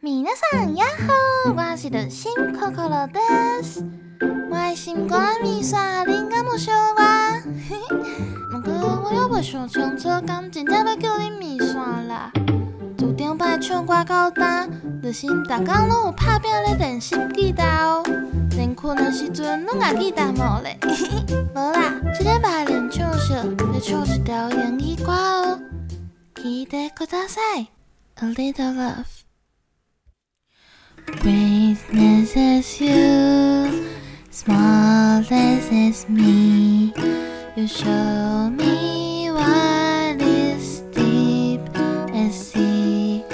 皆さんやっほー，我是的心可可乐です。我的心肝米线恁敢有烧我？不过我又袂想清楚，敢真正要叫恁米线啦。自顶摆唱歌到今，就是逐工拢有拍拼咧练习吉他哦，连困的时阵拢也吉他无咧。无啦，这礼拜练唱时要唱一条英语歌哦，聞いてください。A little love. Greatness is you, smallness is me. You show me what is deep and sea.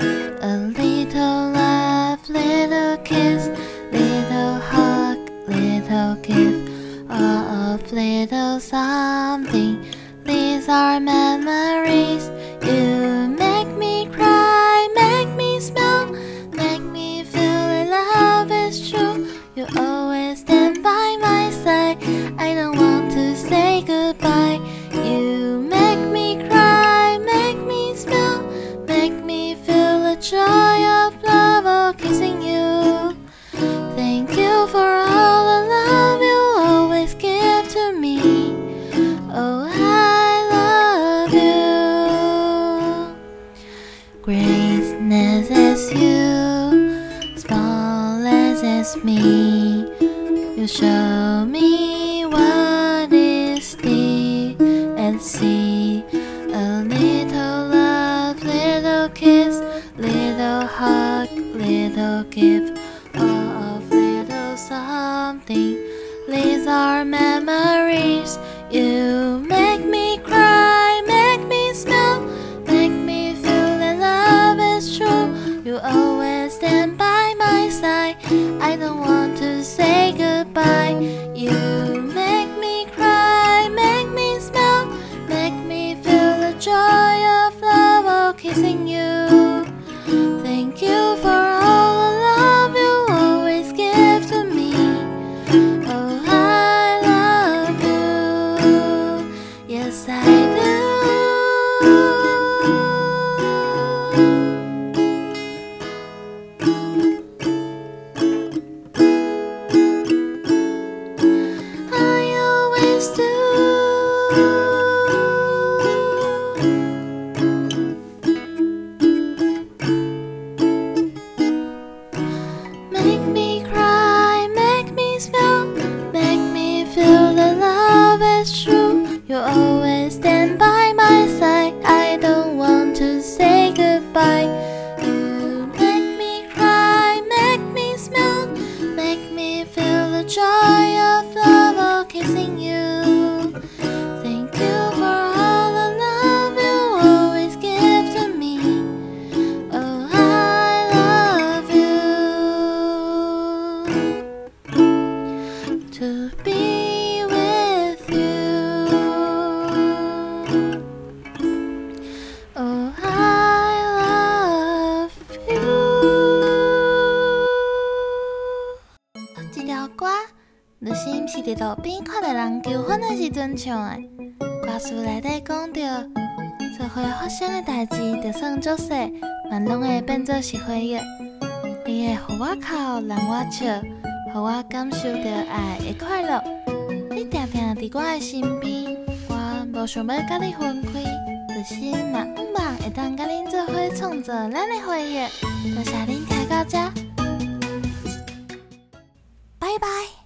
A little love, little kiss, little hug, little gift, of little something. These are memories. You make me cry, make me smile, make me feel that love is true. You always stand by my side. I don't want to say goodbye. You make me cry, make me smile, make me feel the joy of love of kissing you. Thank you for all the love you always give to me. Oh, I love you. Greatness is you, smallness is me. You show me what is deep and see. A little love, little kiss, little hug, little gift, of little something. These are memories. You make me cry, make me smile, make me feel that love is true. You always stand by my side. I don't want to say goodbye. You make me cry, make me smile, make me feel the joy of love of kissing you. Thank you for all the love you always give to me. Oh, I love you. Yes, I do. I always do. Make me cry, make me smile, make me feel that love is true. You always stand by my side. I don't want to say goodbye. You make me cry, make me smile, make me feel the joy of love of kissing you. Thank you for all the love you always give to me. Oh, I love you. To be with you. Oh, I love you. 这条歌就是毋是伫路边看到人求婚的时阵唱的。歌词内底讲到，做伙发生的代志，就算足细，嘛拢会变作是回忆。你会互我哭，让我笑，互我感受到爱的快乐。你定定伫我的身边，我无想要甲你分开，就是嘛毋茫会当甲恁做伙创造咱的回忆。多谢恁听到这，拜拜。